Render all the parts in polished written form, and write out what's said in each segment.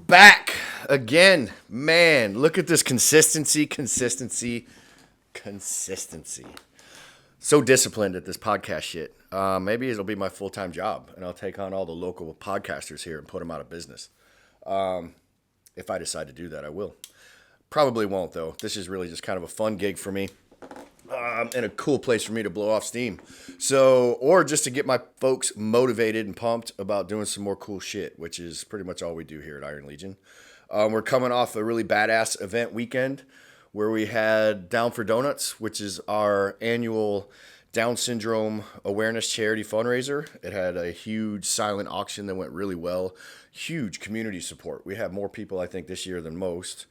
Back again. Man, look at this consistency. So disciplined at this podcast shit. Maybe it'll be my full-time job, and I'll take on all the local podcasters here and put them out of business. If I decide to do that, I will. Probably won't, though. This is really just kind of a fun gig for me. And a cool place for me to blow off steam. So, or just to get my folks motivated and pumped about doing some more cool shit, which is pretty much all we do here at Iron Legion. We're coming off a really badass event weekend where we had Down for Donuts, which is our annual Down syndrome awareness charity fundraiser. It had a huge silent auction that went really well. Huge community support. We had more people, I think, this year than most.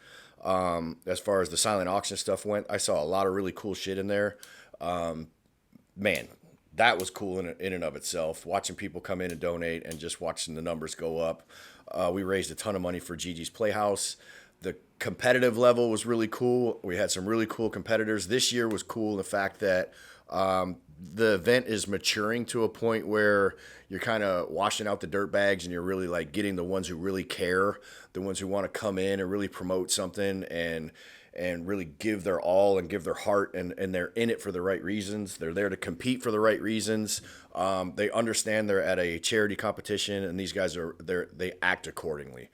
As far as the silent auction stuff went, I saw a lot of really cool shit in there. Man, that was cool in and of itself. Watching people come in and donate and just watching the numbers go up. We raised a ton of money for Gigi's Playhouse. The competitive level was really cool. We had some really cool competitors. This year was cool in the fact that the event is maturing to a point where you're kind of washing out the dirt bags and you're really like getting the ones who really care, the ones who want to come in and really promote something and really give their all and give their heart, and they're in it for the right reasons. They're there to compete for the right reasons. They understand they're at a charity competition, and these guys they act accordingly.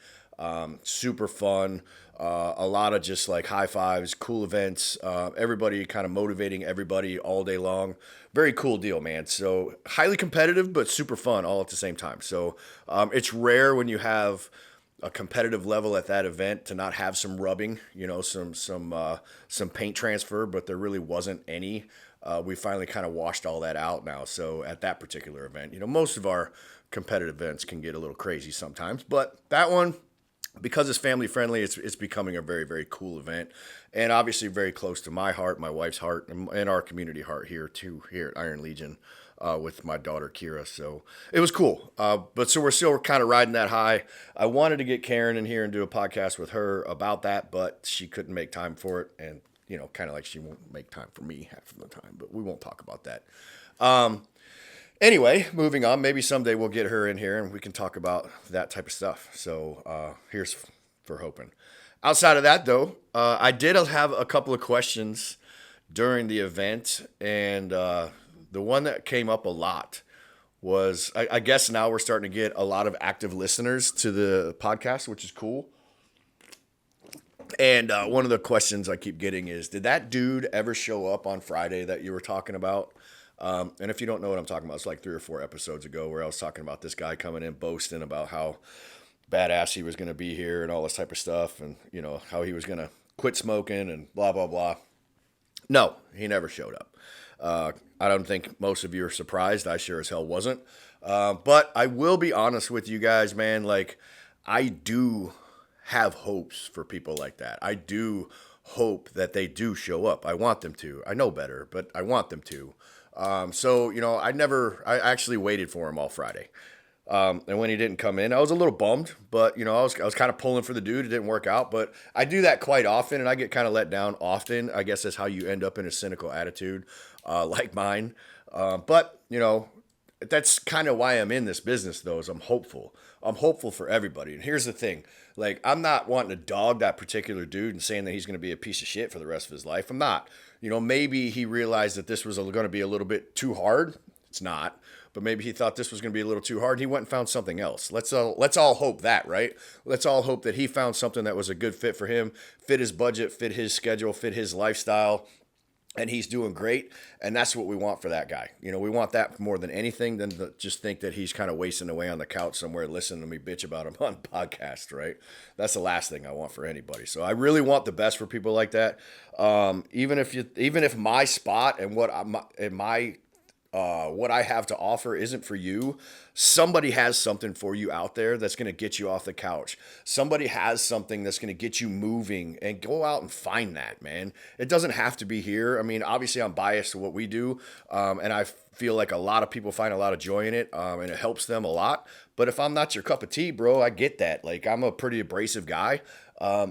Super fun. A lot of just like high fives, cool events, everybody kind of motivating everybody all day long. Very cool deal, man. So highly competitive, but super fun all at the same time. So it's rare when you have a competitive level at that event to not have some rubbing, some paint transfer, but there really wasn't any. We finally kind of washed all that out now. So at that particular event, most of our competitive events can get a little crazy sometimes, but that one, because it's family friendly, it's becoming a very, very cool event, and obviously very close to my heart, my wife's heart, and our community heart here at Iron Legion, with my daughter Kira. So it was cool. But so we're still kind of riding that high. I wanted to get Karen in here and do a podcast with her about that, but she couldn't make time for it, and kind of like she won't make time for me half of the time. But we won't talk about that. Anyway, moving on. Maybe someday we'll get her in here and we can talk about that type of stuff. So here's for hoping. Outside of that, though, I did have a couple of questions during the event, and the one that came up a lot was, I guess now we're starting to get a lot of active listeners to the podcast, which is cool. And one of the questions I keep getting is, did that dude ever show up on Friday that you were talking about? And if you don't know what I'm talking about, it's like 3 or 4 episodes ago where I was talking about this guy coming in boasting about how badass he was going to be here and all this type of stuff, and how he was going to quit smoking and blah blah blah. No, he never showed up. I don't think most of you are surprised. I sure as hell wasn't. But I will be honest with you guys, man. Like, I do have hopes for people like that. I do hope that they do show up. I want them to. I know better, but I want them to. So I actually waited for him all Friday. And when he didn't come in, I was a little bummed, but I was kind of pulling for the dude. It didn't work out, but I do that quite often, and I get kind of let down often. I guess that's how you end up in a cynical attitude, like mine. But that's kind of why I'm in this business, though, is I'm hopeful. I'm hopeful for everybody. And here's the thing. Like, I'm not wanting to dog that particular dude and saying that he's going to be a piece of shit for the rest of his life. I'm not. Maybe he realized that this was going to be a little bit too hard. It's not. But maybe he thought this was going to be a little too hard. He went and found something else. Let's all hope that, right? Let's all hope that he found something that was a good fit for him, fit his budget, fit his schedule, fit his lifestyle, and he's doing great. And that's what we want for that guy. We want that more than anything than to just think that he's kind of wasting away on the couch somewhere listening to me bitch about him on podcast, right? That's the last thing I want for anybody. So I really want the best for people like that. Even if my spot and what I have to offer isn't for you, somebody has something for you out there that's going to get you off the couch. Somebody has something that's going to get you moving, and go out and find that, man. It doesn't have to be here. I mean, obviously I'm biased to what we do. And feel like a lot of people find a lot of joy in it, and it helps them a lot. But if I'm not your cup of tea, bro, I get that. Like, I'm a pretty abrasive guy.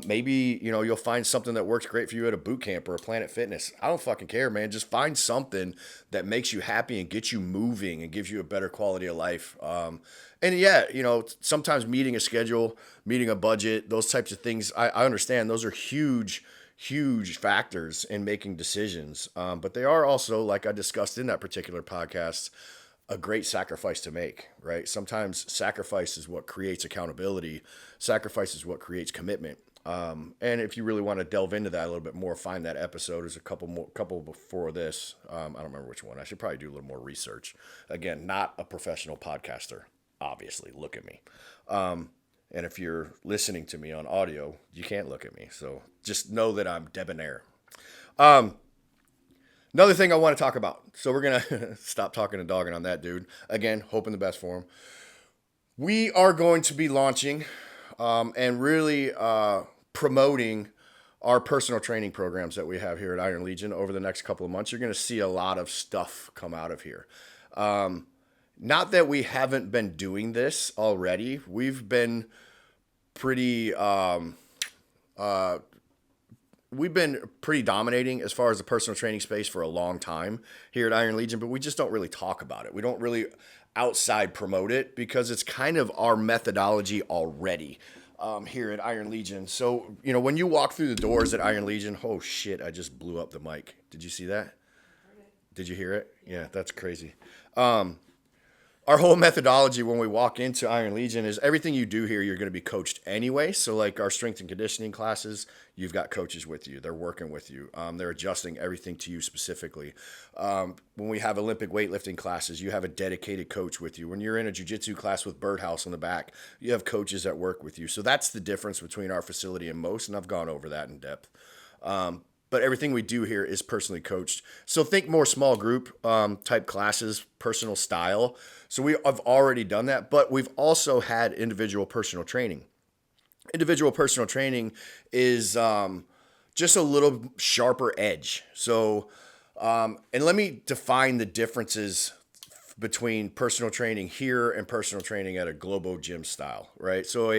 Maybe, you'll find something that works great for you at a boot camp or a Planet Fitness. I don't fucking care, man. Just find something that makes you happy and gets you moving and gives you a better quality of life. And yeah, sometimes meeting a schedule, meeting a budget, those types of things, I understand those are huge factors in making decisions. But they are also, like I discussed in that particular podcast, a great sacrifice to make, right? Sometimes sacrifice is what creates accountability. Sacrifice is what creates commitment. And if you really want to delve into that a little bit more, find that episode. There's a couple before this. I don't remember which one. I should probably do a little more research. Again, not a professional podcaster, obviously. Look at me. And if you're listening to me on audio, you can't look at me. So just know that I'm debonair. Another thing I want to talk about. So we're going to stop talking and dogging on that dude. Again, hoping the best for him. We are going to be launching and really promoting our personal training programs that we have here at Iron Legion over the next couple of months. You're going to see a lot of stuff come out of here. Not that we haven't been doing this already. We've been pretty dominating as far as the personal training space for a long time here at Iron Legion, but we just don't really talk about it. We don't really outside promote it because it's kind of our methodology already here at Iron Legion. So, when you walk through the doors at Iron Legion, oh shit, I just blew up the mic. Did you see that? Did you hear it? Yeah, that's crazy. Our whole methodology when we walk into Iron Legion is everything you do here, you're going to be coached anyway. So like our strength and conditioning classes, you've got coaches with you. They're working with you. They're adjusting everything to you specifically. When we have Olympic weightlifting classes, you have a dedicated coach with you. When you're in a jiu-jitsu class with Birdhouse on the back, you have coaches that work with you. So that's the difference between our facility and most, and I've gone over that in depth. But everything we do here is personally coached. So think more small group type classes, personal style. So I've already done that, but we've also had individual personal training. Individual personal training is just a little sharper edge. So, and let me define the differences between personal training here and personal training at a Globo Gym style, right? So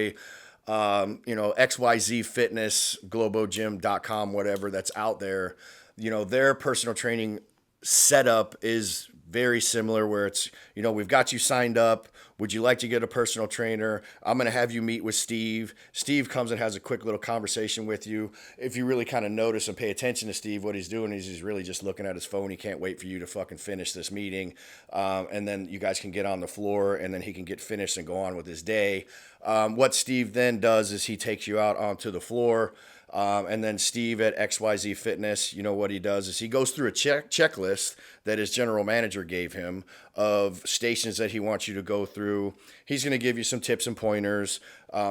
XYZ Fitness, globogym.com, whatever that's out there, their personal training setup is very similar where it's, we've got you signed up. Would you like to get a personal trainer? I'm going to have you meet with Steve. Steve comes and has a quick little conversation with you. If you really kind of notice and pay attention to Steve, what he's doing is he's really just looking at his phone. He can't wait for you to fucking finish this meeting. And then you guys can get on the floor and then he can get finished and go on with his day. What Steve then does is he takes you out onto the floor. And then Steve at XYZ Fitness, what he does is he goes through a checklist that his general manager gave him of stations that he wants you to go through. He's going to give you some tips and pointers.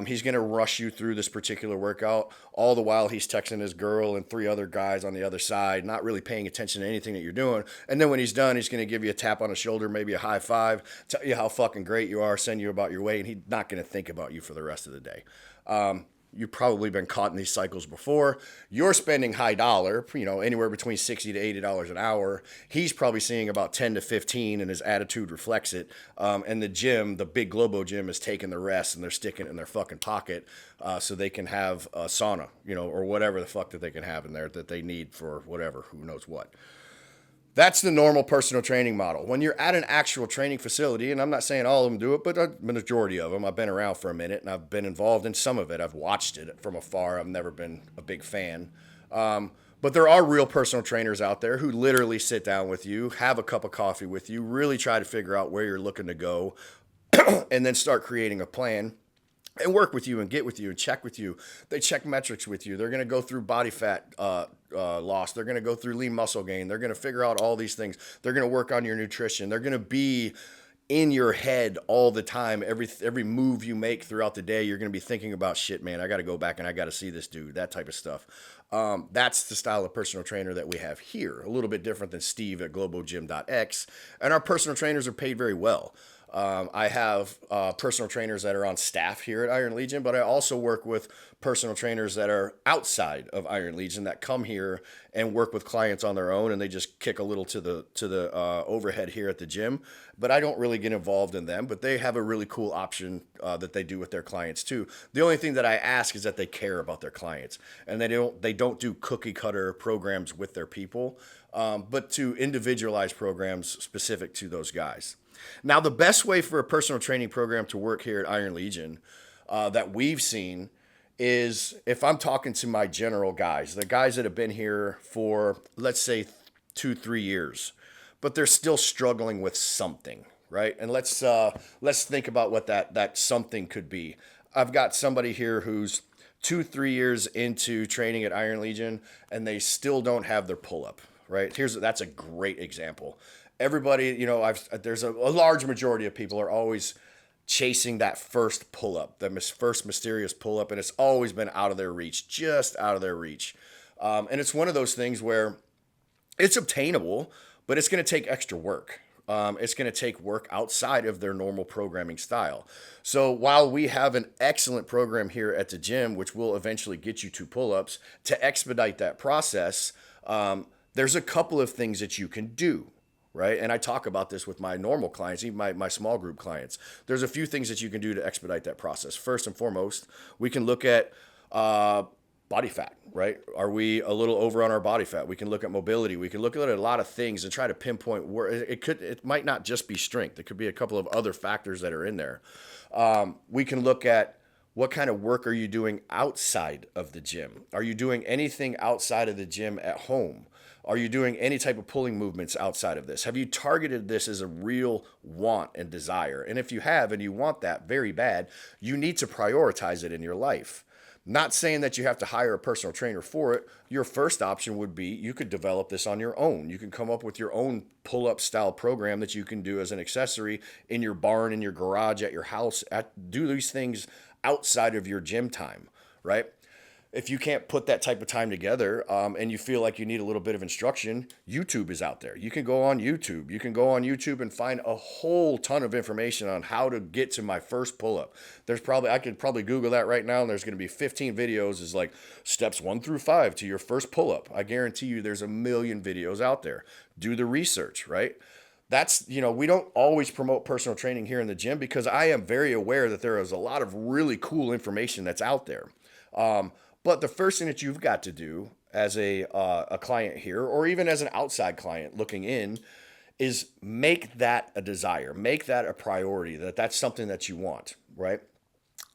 He's going to rush you through this particular workout. All the while he's texting his girl and 3 other guys on the other side, not really paying attention to anything that you're doing. And then when he's done, he's going to give you a tap on the shoulder, maybe a high five, tell you how fucking great you are, send you about your way, and he's not going to think about you for the rest of the day. You've probably been caught in these cycles before. You're spending high dollar, anywhere between $60 to $80 an hour. He's probably seeing about 10 to 15 and his attitude reflects it. And the gym, the big Globo gym, is taking the rest and they're sticking it in their fucking pocket so they can have a sauna, or whatever the fuck that they can have in there that they need for whatever, who knows what. That's the normal personal training model. When you're at an actual training facility, and I'm not saying all of them do it, but a majority of them, I've been around for a minute and I've been involved in some of it. I've watched it from afar. I've never been a big fan. But there are real personal trainers out there who literally sit down with you, have a cup of coffee with you, really try to figure out where you're looking to go, and then start creating a plan. And work with you and get with you and check with you. They check metrics with you. They're going to go through body fat loss. They're going to go through lean muscle gain. They're going to figure out all these things. They're going to work on your nutrition. They're going to be in your head all the time. Every move you make throughout the day, you're going to be thinking about, shit, man, I got to go back and I got to see this dude, that type of stuff. That's the style of personal trainer that we have here. A little bit different than Steve at globogym.x. And our personal trainers are paid very well. I have personal trainers that are on staff here at Iron Legion, but I also work with personal trainers that are outside of Iron Legion that come here and work with clients on their own, and they just kick a little to the overhead here at the gym. But I don't really get involved in them. But they have a really cool option that they do with their clients too. The only thing that I ask is that they care about their clients, and they don't do cookie cutter programs with their people, but to individualize programs specific to those guys. Now, the best way for a personal training program to work here at Iron Legion that we've seen is if I'm talking to my general guys, the guys that have been here for, let's say, 2-3 years, but they're still struggling with something, right? And let's think about what that something could be. I've got somebody here who's 2-3 years into training at Iron Legion, and they still don't have their pull up, right? That's a great example. Everybody, there's a large majority of people are always chasing that first pull up, first mysterious pull up, and it's always been out of their reach, just out of their reach. And it's one of those things where it's obtainable, but it's going to take extra work. It's going to take work outside of their normal programming style. So while we have an excellent program here at the gym, which will eventually get you to pull-ups, to expedite that process, there's a couple of things that you can do, right? And I talk about this with my normal clients, even my small group clients. There's a few things that you can do to expedite that process. First and foremost, we can look at body fat, right? Are we a little over on our body fat? We can look at mobility. We can look at a lot of things and try to pinpoint where it might not just be strength. It could be a couple of other factors that are in there. We can look at what kind of work are you doing outside of the gym? Are you doing anything outside of the gym at home? Are you doing any type of pulling movements outside of this? Have you targeted this as a real want and desire? And if you have and you want that very bad, you need to prioritize it in your life. Not saying that you have to hire a personal trainer for it. Your first option would be you could develop this on your own. You can come up with your own pull-up style program that you can do as an accessory in your barn, in your garage, at your house. Do these things outside of your gym time, right? If you can't put that type of time together and you feel like you need a little bit of instruction, YouTube is out there. You can go on YouTube. You can go on YouTube and find a whole ton of information on how to get to my first pull-up. I could probably Google that right now, and there's going to be 15 videos is like steps 1-5 to your first pull-up. I guarantee you there's a million videos out there. Do the research, right? We don't always promote personal training here in the gym because I am very aware that there is a lot of really cool information that's out there. But the first thing that you've got to do as a client here, or even as an outside client looking in, is make that a desire, make that a priority, that's something that you want, right?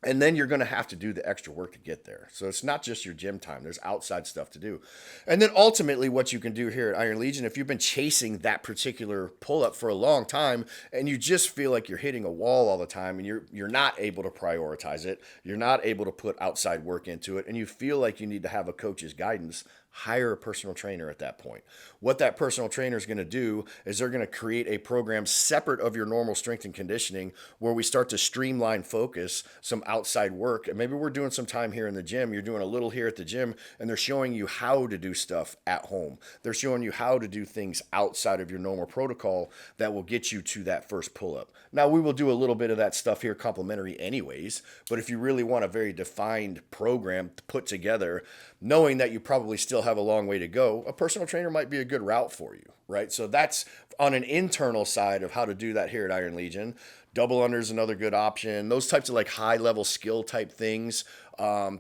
And then you're going to have to do the extra work to get there. So it's not just your gym time. There's outside stuff to do. And then ultimately what you can do here at Iron Legion, if you've been chasing that particular pull-up for a long time and you just feel like you're hitting a wall all the time and you're not able to prioritize it, you're not able to put outside work into it, and you feel like you need to have a coach's guidance, hire a personal trainer at that point. What that personal trainer is going to do is they're going to create a program separate of your normal strength and conditioning where we start to streamline focus some outside work. And maybe we're doing some time here in the gym. You're doing a little here at the gym, and they're showing you how to do stuff at home. They're showing you how to do things outside of your normal protocol that will get you to that first pull-up. Now, we will do a little bit of that stuff here complimentary anyways, but if you really want a very defined program to put together, knowing that you probably still have a long way to go, a personal trainer might be a good route for you, right? So that's on an internal side of how to do that here at Iron Legion. Double under is another good option. Those types of like high level skill type things,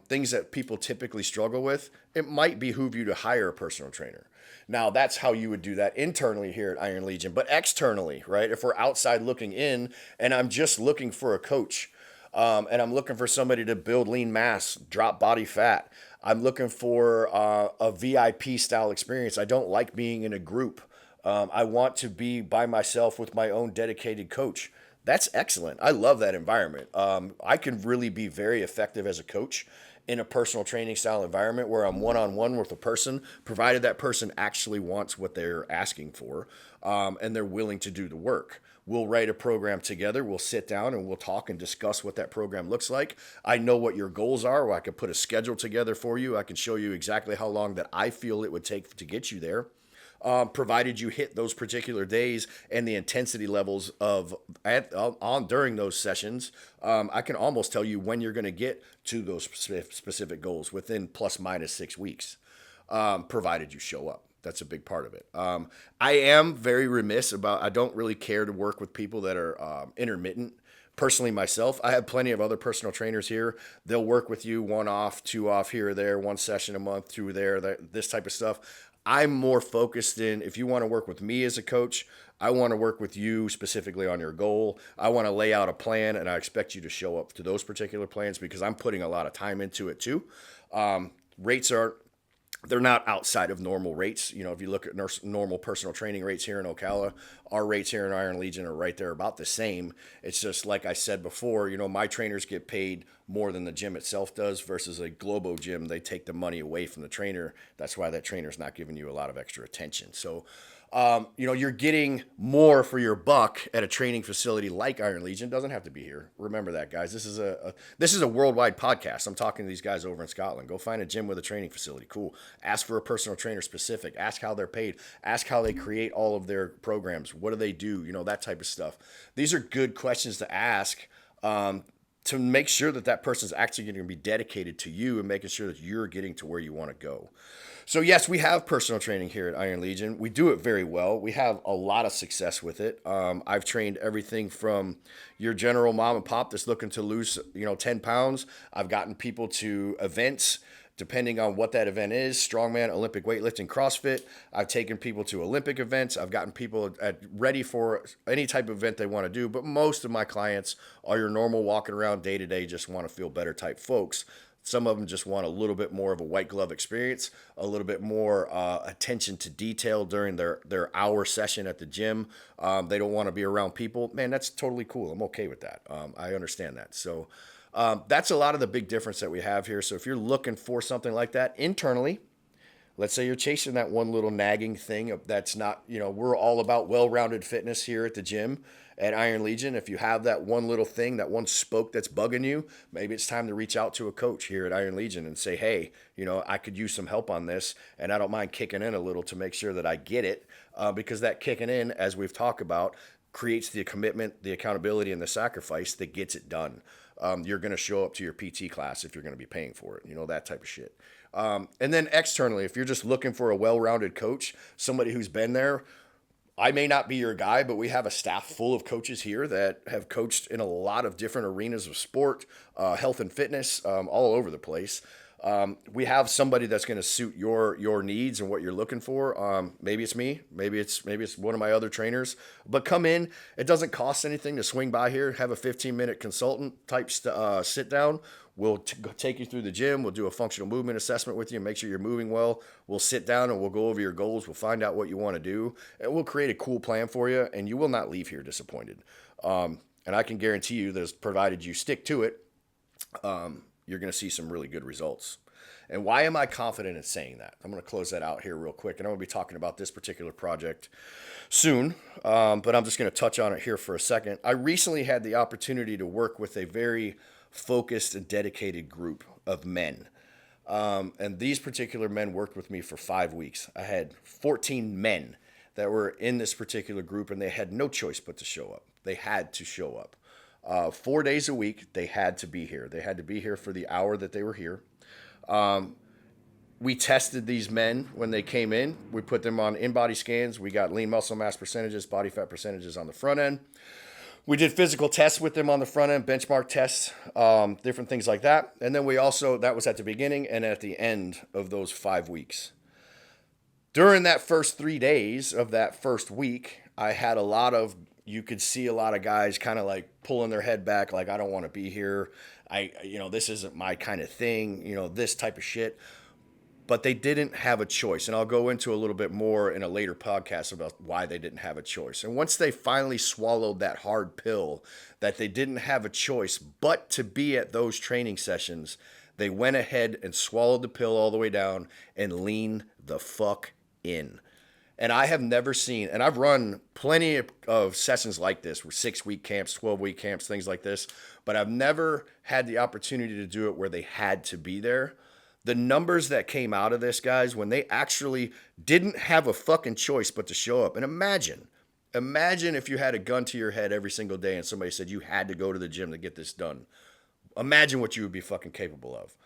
things that people typically struggle with, it might behoove you to hire a personal trainer. Now, that's how you would do that internally here at Iron Legion. But externally, right, if we're outside looking in and I'm just looking for a coach, and I'm looking for somebody to build lean mass, drop body fat, I'm looking for a VIP style experience. I don't like being in a group. I want to be by myself with my own dedicated coach. That's excellent. I love that environment. I can really be very effective as a coach in a personal training style environment where I'm one-on-one with a person, provided that person actually wants what they're asking for, and they're willing to do the work. We'll write a program together. We'll sit down and we'll talk and discuss what that program looks like. I know what your goals are, or I can put a schedule together for you. I can show you exactly how long that I feel it would take to get you there. provided you hit those particular days and the intensity levels during those sessions. I can almost tell you when you're going to get to those specific goals within plus minus 6 weeks, provided you show up. That's a big part of it. I am very remiss about, I don't really care to work with people that are intermittent. Personally, myself, I have plenty of other personal trainers here. They'll work with you 1 off, 2 off here or there, 1 session a month, 2 there, this type of stuff. I'm more focused in, if you want to work with me as a coach, I want to work with you specifically on your goal. I want to lay out a plan, and I expect you to show up to those particular plans because I'm putting a lot of time into it too. Rates they're not outside of normal rates. You know, if you look at normal personal training rates here in Ocala, our rates here in Iron Legion are right there about the same. It's just like I said before, you know, my trainers get paid more than the gym itself does versus a Globo gym. They take the money away from the trainer. That's why that trainer's not giving you a lot of extra attention. So, you know, you're getting more for your buck at a training facility like Iron Legion. Doesn't have to be here. Remember that, guys. This is a worldwide podcast. I'm talking to these guys over in Scotland. Go find a gym with a training facility. Cool. Ask for a personal trainer specific. Ask how they're paid. Ask how they create all of their programs. What do they do? You know, that type of stuff. These are good questions to ask. To make sure that that person's actually going to be dedicated to you and making sure that you're getting to where you want to go. So yes, we have personal training here at Iron Legion. We do it very well. We have a lot of success with it. I've trained everything from your general mom and pop that's looking to lose, 10 pounds. I've gotten people to events, depending on what that event is, strongman, Olympic weightlifting, CrossFit. I've taken people to Olympic events. I've gotten people ready for any type of event they want to do. But most of my clients are your normal walking around day-to-day, just want to feel better type folks. Some of them just want a little bit more of a white glove experience, a little bit more attention to detail during their hour session at the gym. They don't want to be around people. Man, that's totally cool. I'm okay with that. I understand that. So that's a lot of the big difference that we have here. So if you're looking for something like that internally, let's say you're chasing that one little nagging thing that's not, we're all about well-rounded fitness here at the gym at Iron Legion. If you have that one little thing, that one spoke that's bugging you, maybe it's time to reach out to a coach here at Iron Legion and say, hey, I could use some help on this, and I don't mind kicking in a little to make sure that I get it, because that kicking in, as we've talked about, creates the commitment, the accountability, and the sacrifice that gets it done. You're going to show up to your PT class if you're going to be paying for it, that type of shit. And then externally, if you're just looking for a well-rounded coach, somebody who's been there, I may not be your guy, but we have a staff full of coaches here that have coached in a lot of different arenas of sport, health and fitness, all over the place. We have somebody that's going to suit your needs and what you're looking for. Maybe it's me, maybe it's one of my other trainers, but come in. It doesn't cost anything to swing by here, have a 15-minute consultant type sit down. We'll take you through the gym. We'll do a functional movement assessment with you and make sure you're moving well. We'll sit down and we'll go over your goals. We'll find out what you want to do, and we'll create a cool plan for you, and you will not leave here disappointed. And I can guarantee you that provided you stick to it, you're going to see some really good results. And why am I confident in saying that? I'm going to close that out here real quick, and I'm going to be talking about this particular project soon, but I'm just going to touch on it here for a second. I recently had the opportunity to work with a very focused and dedicated group of men. And these particular men worked with me for 5 weeks. I had 14 men that were in this particular group, and they had no choice but to show up. They had to show up. 4 days a week, they had to be here. They had to be here for the hour that they were here. We tested these men when they came in. We put them on in-body scans. We got lean muscle mass percentages, body fat percentages on the front end. We did physical tests with them on the front end, benchmark tests, different things like that. And then that was at the beginning and at the end of those 5 weeks. During that first 3 days of that first week, I had you could see a lot of guys kind of like pulling their head back, like, I don't want to be here. This isn't my kind of thing, this type of shit. But they didn't have a choice. And I'll go into a little bit more in a later podcast about why they didn't have a choice. And once they finally swallowed that hard pill that they didn't have a choice but to be at those training sessions, they went ahead and swallowed the pill all the way down and leaned the fuck in. And I have never seen, and I've run plenty of sessions like this, where 6-week camps, 12-week camps, things like this, but I've never had the opportunity to do it where they had to be there. The numbers that came out of this, guys, when they actually didn't have a fucking choice but to show up. And imagine if you had a gun to your head every single day and somebody said you had to go to the gym to get this done. Imagine what you would be fucking capable of.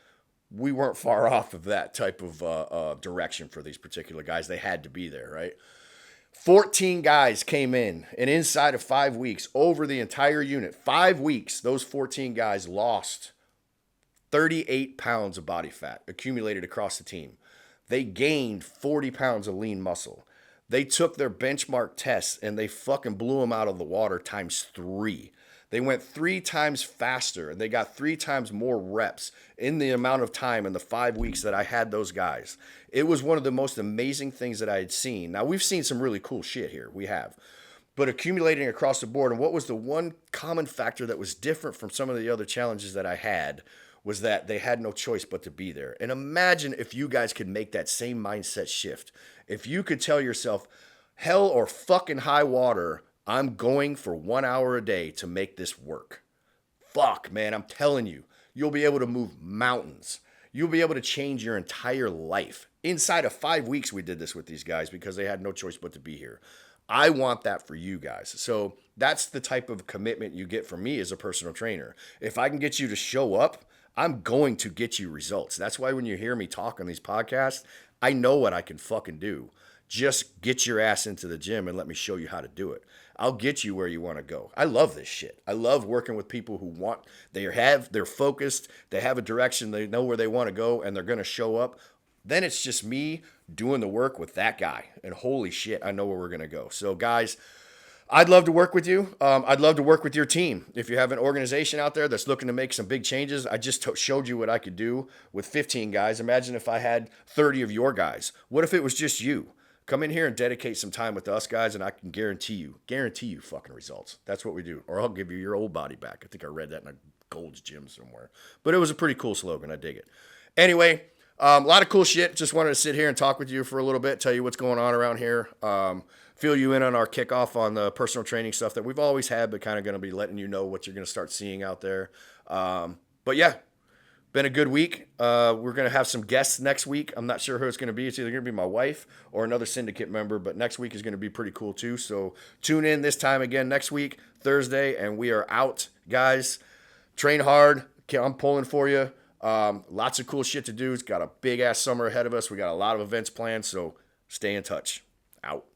We weren't far off of that type of direction for these particular guys. They had to be there, right? 14 guys came in, and inside of 5 weeks, over the entire unit, 5 weeks, those 14 guys lost 38 pounds of body fat accumulated across the team. They gained 40 pounds of lean muscle. They took their benchmark tests and they fucking blew them out of the water times 3. They went 3 times faster and they got 3 times more reps in the amount of time in the 5 weeks that I had those guys. It was one of the most amazing things that I had seen. Now, we've seen some really cool shit here. We have. But accumulating across the board, and what was the one common factor that was different from some of the other challenges that I had was that they had no choice but to be there. And imagine if you guys could make that same mindset shift. If you could tell yourself, hell or fucking high water, I'm going for 1 hour a day to make this work. Fuck, man, I'm telling you, you'll be able to move mountains. You'll be able to change your entire life. Inside of 5 weeks, we did this with these guys because they had no choice but to be here. I want that for you guys. So that's the type of commitment you get from me as a personal trainer. If I can get you to show up, I'm going to get you results. That's why when you hear me talk on these podcasts, I know what I can fucking do. Just get your ass into the gym and let me show you how to do it. I'll get you where you want to go. I love this shit. I love working with people who they're focused, they have a direction, they know where they want to go, and they're going to show up. Then it's just me doing the work with that guy. And holy shit, I know where we're going to go. So guys, I'd love to work with you. I'd love to work with your team. If you have an organization out there that's looking to make some big changes, I just showed you what I could do with 15 guys. Imagine if I had 30 of your guys. What if it was just you? Come in here and dedicate some time with us, guys, and I can guarantee you fucking results. That's what we do. Or I'll give you your old body back. I think I read that in a Gold's Gym somewhere. But it was a pretty cool slogan. I dig it. Anyway, a lot of cool shit. Just wanted to sit here and talk with you for a little bit, tell you what's going on around here. Fill you in on our kickoff on the personal training stuff that we've always had, but kind of going to be letting you know what you're going to start seeing out there. But yeah, been a good week. We're going to have some guests next week. I'm not sure who it's going to be. It's either going to be my wife or another syndicate member, but next week is going to be pretty cool too. So tune in this time again next week, Thursday, and we are out, guys. Train hard. I'm pulling for you. Lots of cool shit to do. It's got a big ass summer ahead of us. We got a lot of events planned, so stay in touch. Out.